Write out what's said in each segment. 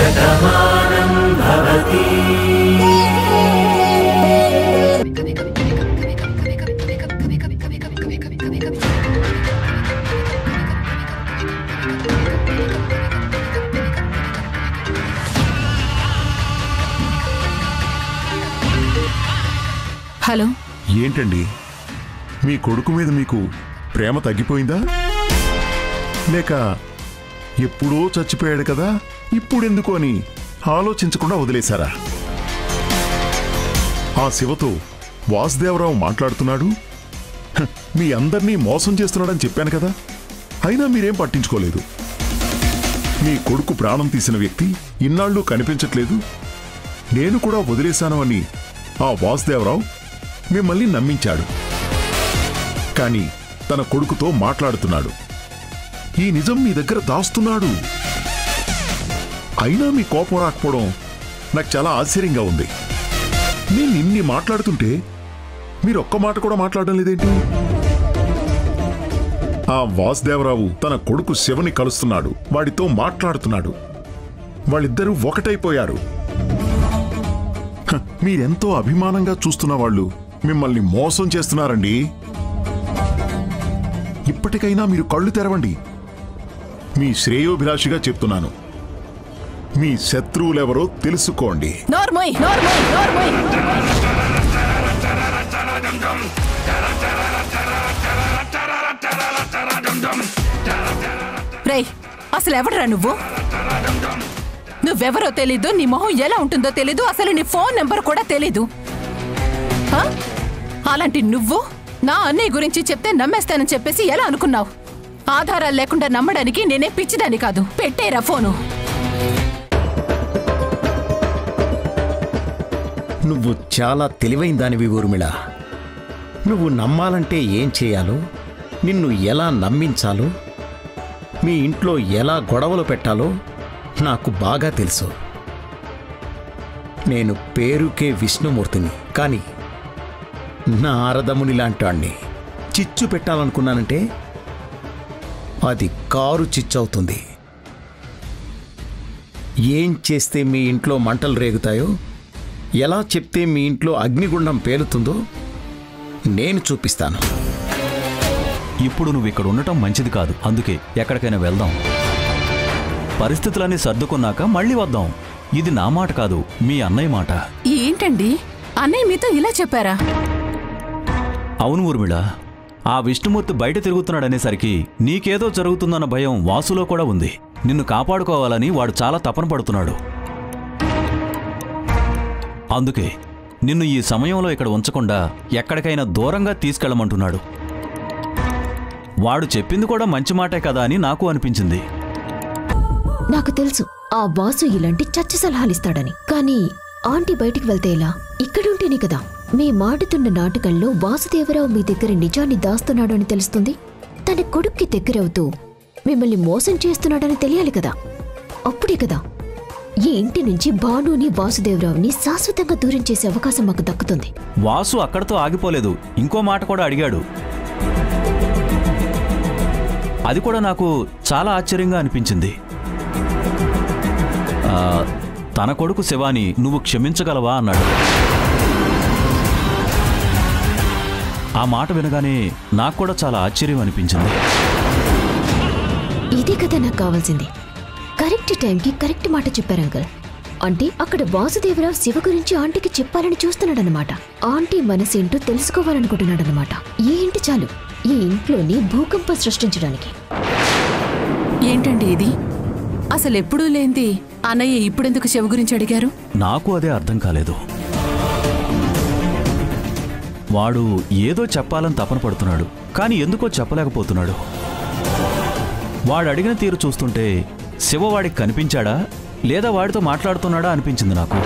Shatamanam Bhavati. Hello, ఏంటండి మీ కొడుకు మీద మీకు ప్రేమ తగ్గిపోయిందా, లేక ఎప్పుడో చచ్చిపోయాడు కదా ఇప్పుడెందుకు అని ఆలోచించకుండా వదిలేశారా? ఆ శివతో వాసుదేవరావు మాట్లాడుతున్నాడు, మీ అందర్నీ మోసం చేస్తున్నాడని చెప్పాను కదా, అయినా మీరేం పట్టించుకోలేదు. మీ కొడుకు ప్రాణం తీసిన వ్యక్తి ఇన్నాళ్ళు కనిపించట్లేదు, నేను కూడా వదిలేశాను అని ఆ వాసుదేవరావు మిమ్మల్ని నమ్మించాడు. కానీ తన కొడుకుతో మాట్లాడుతున్నాడు, ఈ నిజం మీ దగ్గర దాస్తున్నాడు. అయినా మీ కోపం రాకపోవడం నాకు చాలా ఆశ్చర్యంగా ఉంది. నేను ఇన్ని మాట్లాడుతుంటే మీరు ఒక్క మాట కూడా మాట్లాడడం లేదేంటి? ఆ వాసుదేవరావు తన కొడుకు శివని కలుస్తున్నాడు, వాడితో మాట్లాడుతున్నాడు, వాళ్ళిద్దరూ ఒకటైపోయారు. మీరెంతో అభిమానంగా చూస్తున్న వాళ్ళు మిమ్మల్ని మోసం చేస్తున్నారండి. ఇప్పటికైనా మీరు కళ్ళు తెరవండి. మీ శ్రేయోభిలాషిగా చెప్తున్నాను, మీ శత్రువులెవరో తెలుసుకోండి. అసలు ఎవడరా నువ్వెవరో తెలీదు, నీ మొహం ఎలా ఉంటుందో తెలీదు, అసలు నీ ఫోన్ నెంబర్ కూడా తెలీదు. అలాంటి నువ్వు నా అన్నయ్య గురించి చెప్తే నమ్మేస్తానని చెప్పేసి ఎలా అనుకున్నావు? ఆధారాలు లేకుండా నమ్మడానికి నేనే పిచ్చిదాన్ని కాదు. పెట్టేరా ఫోను. నువ్వు చాలా తెలివైన దానివి ఊర్మిళ. నువ్వు నమ్మాలంటే ఏం చేయాలో, నిన్ను ఎలా నమ్మించాలో, మీ ఇంట్లో ఎలా గొడవలు పెట్టాలో నాకు బాగా తెలుసు. నేను పేరుకే విష్ణుమూర్తిని, కానీ నారదముని లాంటి చిచ్చు పెట్టాలనుకున్నానంటే అది కారు చిచ్చవుతుంది. ఏం చేస్తే మీ ఇంట్లో మంటలు రేగుతాయో, ఎలా చెప్తే మీ ఇంట్లో అగ్నిగుండం పేలుతుందో నేను చూపిస్తాను. ఇప్పుడు నువ్వు ఇక్కడ ఉండటం మంచిది కాదు, అందుకే ఎక్కడికైనా వెళ్దాం. పరిస్థితులన్నీ సర్దుకున్నాక మళ్ళీ వద్దాం. ఇది నా మాట కాదు, మీ అన్నయ్య మాట. ఏంటండి, అన్నయ్య మీతో ఇలా చెప్పారా? అవును ఊర్మిళ, ఆ విష్ణుమూర్తి బయట తిరుగుతున్నాడనేసరికి నీకేదో జరుగుతుందన్న భయం వాసులో కూడా ఉంది. నిన్ను కాపాడుకోవాలని వాడు చాలా తపన పడుతున్నాడు. అందుకే నిన్ను ఈ సమయంలో ఇక్కడ ఉంచకుండా ఎక్కడికైనా దూరంగా తీసుకెళ్లమంటున్నాడు. వాడు చెప్పింది కూడా మంచి మాటే కదా అని నాకు అనిపించింది. నాకు తెలుసు ఆ వాసు ఇలాంటి చచ్చి సలహాలిస్తాడని. కానీ ఆంటీ బయటికి వెళ్తే ఎలా? ఇక్కడుంటేనే కదా మీ మాడుతున్న నాటకంలో వాసుదేవరావు మీ దగ్గర నిజాన్ని దాస్తున్నాడు అని తెలుస్తుంది. తన కొడుక్కి దగ్గరవుతూ మిమ్మల్ని మోసం చేస్తున్నాడని తెలియాలి కదా. అప్పుడే కదా ఈ ఇంటి నుంచి భానుని వాసుదేవరావుని శాశ్వతంగా దూరం చేసే అవకాశం మాకు దక్కుతుంది. వాసు అక్కడితో ఆగిపోలేదు, ఇంకో మాట కూడా అడిగాడు. అది కూడా నాకు చాలా ఆశ్చర్యంగా అనిపించింది. తన కొడుకు శివాని నువ్వు క్షమించగలవా అన్నాడు. ఆ మాట వినగానే నాకు కూడా చాలా ఆశ్చర్యం అనిపించింది. ఇదే కదా నాకు కావాల్సింది. కరెక్ట్ టైంకి కరెక్ట్ మాట చెప్పారు అంకల్. అంటే అక్కడ వాసుదేవరావు శివ గురించి ఆంటీకి చెప్పాలని చూస్తున్నాడనమాట. ఆంటీ మనసేంటో తెలుసుకోవాలనుకుంటున్నాడనమాట. ఈ ఇంటి చాలు ఈ ఇంట్లోని భూకంపం సృష్టించడానికి. ఏంటండి ఇది? అసలు ఎప్పుడూ లేంది అన్నయ్య ఇప్పుడెందుకు శివ గురించి అడిగారు? నాకు అదే అర్థం కాలేదు. వాడు ఏదో చెప్పాలని తపన పడుతున్నాడు, కానీ ఎందుకో చెప్పలేకపోతున్నాడు. వాడు అడిగిన తీరు చూస్తుంటే శివ వాడికి కనిపించాడా లేదా వాడితో మాట్లాడుతున్నాడా అనిపించింది నాకు.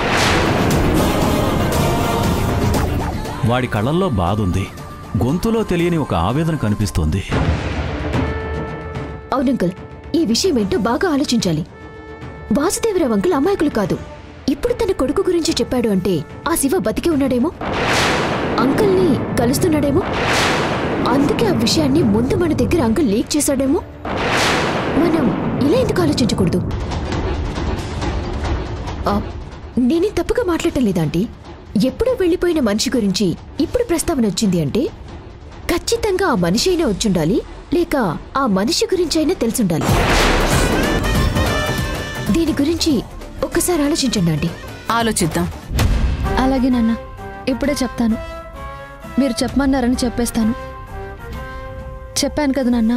వాడి కళ్ళల్లో బాధ ఉంది, గొంతులో తెలియని ఒక ఆవేదన కనిపిస్తోంది. అవునంకల్, ఈ విషయం ఏంటో బాగా ఆలోచించాలి. వాసుదేవరావు అంకుల్ అమాయకులు కాదు. ఇప్పుడు తన కొడుకు గురించి చెప్పాడు అంటే ఆ శివ బతికి ఉన్నాడేమో, అంకుల్ని కలుస్తున్నాడేమో. అందుకే ఆ విషయాన్ని ముందు మన దగ్గర అంకుల్ లీక్ చేశాడేమో. మనం ఇలా ఎందుకు ఆలోచించకూడదు? నేనే తప్పుగా మాట్లాడటం లేదాంటీ. ఎప్పుడూ వెళ్ళిపోయిన మనిషి గురించి ఇప్పుడు ప్రస్తావన వచ్చింది అంటే ఖచ్చితంగా ఆ మనిషి అయినా వచ్చుండాలి, లేక ఆ మనిషి గురించి అయినా తెలుసుండాలి. దీని గురించి ఒక్కసారి ఆలోచించండి ఆంటీ. ఆలోచిద్దాం. అలాగే నాన్న, ఇప్పుడే చెప్తాను. మీరు చెప్పమన్నారని చెప్పేస్తాను. చెప్పాను కదా నాన్న,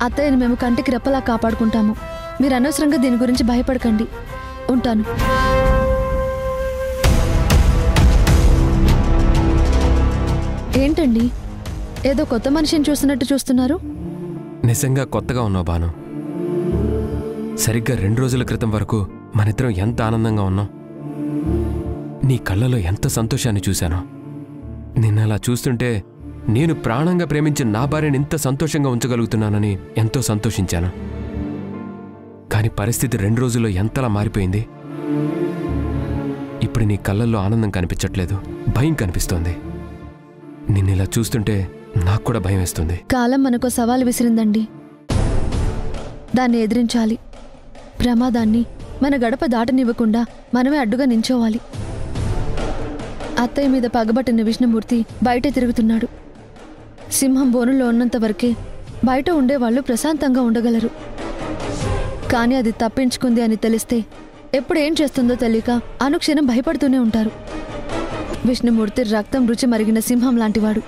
అత్తయ్యని మేము కంటికి రెప్పలా కాపాడుకుంటాము. మీరు అనవసరంగా దీని గురించి భయపడకండి. ఉంటాను. ఏంటండి, ఏదో కొత్త మనిషిని చూస్తున్నట్టు చూస్తున్నారు? నిజంగా కొత్తగా ఉన్నావు బాను. సరిగ్గా 2 రోజుల క్రితం వరకు మనిద్దరం ఎంత ఆనందంగా ఉన్నాం. నీ కళ్ళలో ఎంత సంతోషాన్ని చూశాను. నిన్నలా చూస్తుంటే నేను ప్రాణంగా ప్రేమించిన నా భార్యని ఇంత సంతోషంగా ఉంచగలుగుతున్నానని ఎంతో సంతోషించాను. కానీ పరిస్థితి 2 రోజుల్లో ఎంతలా మారిపోయింది. ఇప్పుడు నీ కళ్ళల్లో ఆనందం కనిపించట్లేదు, భయం కనిపిస్తోంది. నిన్నిలా చూస్తుంటే నాకు కూడా భయం వేస్తుంది. కాలం మనకో సవాలు విసిరిందండి. దాన్ని ఎదిరించాలి. ప్రమాదాన్ని మన గడప దాటనివ్వకుండా మనమే అడ్డుగా నించోవాలి. అత్తయ్య మీద పగబట్టిన విష్ణుమూర్తి బయటే తిరుగుతున్నాడు. సింహం బోనులో ఉన్నంత వరకే బయట ఉండేవాళ్లు ప్రశాంతంగా ఉండగలరు. కానీ అది తప్పించుకుంది అని తెలిస్తే ఎప్పుడేం చేస్తుందో తెలియక అనుక్షణం భయపడుతూనే ఉంటారు. విష్ణుమూర్తి రక్తం రుచి మరిగిన సింహం లాంటివాడు.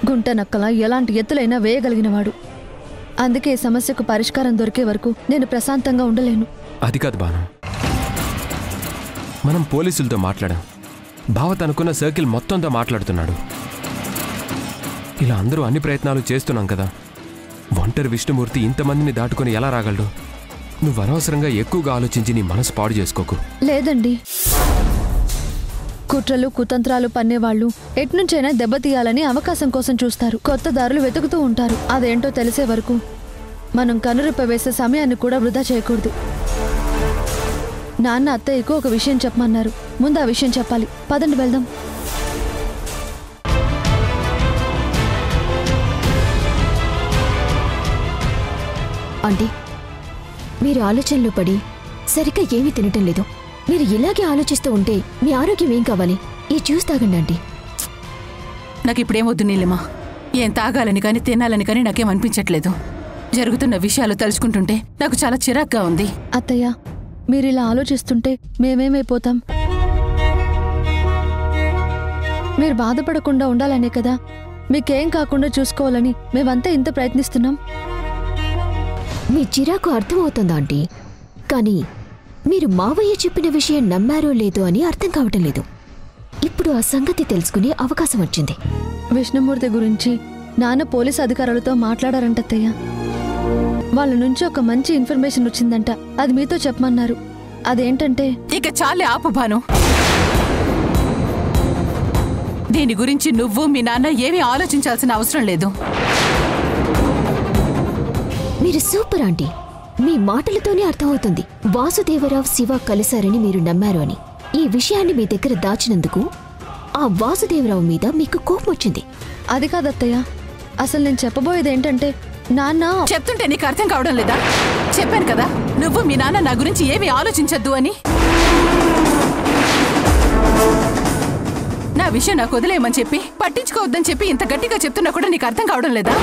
గుంట నక్కల ఎలాంటి ఎత్తులైనా వేయగలిగినవాడు. అందుకే ఈ సమస్యకు పరిష్కారం దొరికే వరకు నేను ప్రశాంతంగా ఉండలేను. అది కాదు బాను, మనం పోలీసులతో మాట్లాడాం. బావ తనుకున్న సర్కిల్ మొత్తంతో మాట్లాడుతున్నాడు. ఇలా అందరూ అన్ని ప్రయత్నాలు చేస్తున్నాం కదా. ఒంటరి విష్ణుమూర్తి ఇంతమందిని దాటుకొని ఎలా రాగలడు? నువ్వు అనవసరంగా ఎక్కువగా ఆలోచించి నీ మనసు పాడు చేసుకోకు. లేదండి, కుట్రలు కుతంత్రాలు పన్నేవాళ్లు ఎట్నుంచైనా దెబ్బతీయాలని అవకాశం కోసం చూస్తారు. కొత్త దారులు వెతుకుతూ ఉంటారు. అదేంటో తెలిసే వరకు మనం కనురెప్ప వేసే సమయాన్ని కూడా వృధా చేయకూడదు. నాన్న అత్తయ్యకు ఒక విషయం చెప్పమన్నారు. ముందు ఆ విషయం చెప్పాలి. పదండి వెళ్దాం. ఆంటీ, మీరు ఆలోచనలో పడి సరిగ్గా ఏమీ తినటం లేదు. మీరు ఇలాగే ఆలోచిస్తూ ఉంటే మీ ఆరోగ్యం ఏం కావాలి? ఈ జ్యూస్ తాగండి ఆంటీ. నాకు ఇప్పుడేమొద్దు నీలిమా. ఏం తాగాలని కానీ తినాలని కానీ నాకేం అనిపించట్లేదు. జరుగుతున్న విషయాలు తలుచుకుంటుంటే నాకు చాలా చిరాగ్గా ఉంది. అత్తయ్య, మీరిలా ఆలోచిస్తుంటే మేమేమైపోతాం? మీరు బాధపడకుండా ఉండాలనే కదా మీకేం కాకుండా చూసుకోవాలని మేమంతా ఇంత ప్రయత్నిస్తున్నాం. మీ చిరాకు అర్థమవుతుందా ఆంటీ? కానీ మీరు మావయ్య చెప్పిన విషయం నమ్మారో లేదో అని అర్థం కావటం లేదు. ఇప్పుడు ఆ సంగతి తెలుసుకునే అవకాశం వచ్చింది. విష్ణుమూర్తి గురించి నాన్న పోలీసు అధికారులతో మాట్లాడారంట అత్తయ్య. వాళ్ళ నుంచి ఒక మంచి ఇన్ఫర్మేషన్ వచ్చిందంట. అది మీతో చెప్పమన్నారు. అదేంటంటే, ఇక చాలే ఆపు భాను. దీని గురించి నువ్వు మీ నాన్న ఏమీ ఆలోచించాల్సిన అవసరం లేదు. మీరు సూపర్ ఆంటీ. మీ మాటలతోనే అర్థమవుతుంది వాసుదేవరావు శివ కలిశారని మీరు నమ్మారు అని. ఈ విషయాన్ని మీ దగ్గర దాచినందుకు ఆ వాసుదేవరావు మీద మీకు కోపం వచ్చింది. అది కాదత్తయ్య, అసలు నేను చెప్పబోయేది ఏంటంటే, నాన్న చెప్తుంటే నీకు అర్థం కావడం లేదా? చెప్పాను కదా నువ్వు మీ నాన్న నా గురించి ఏమీ ఆలోచించద్దు అని. నా విషయం నాకు వదిలేయమని చెప్పి పట్టించుకోవద్దని చెప్పి ఇంత గట్టిగా చెప్తున్నా కూడా నీకు అర్థం కావడం లేదా?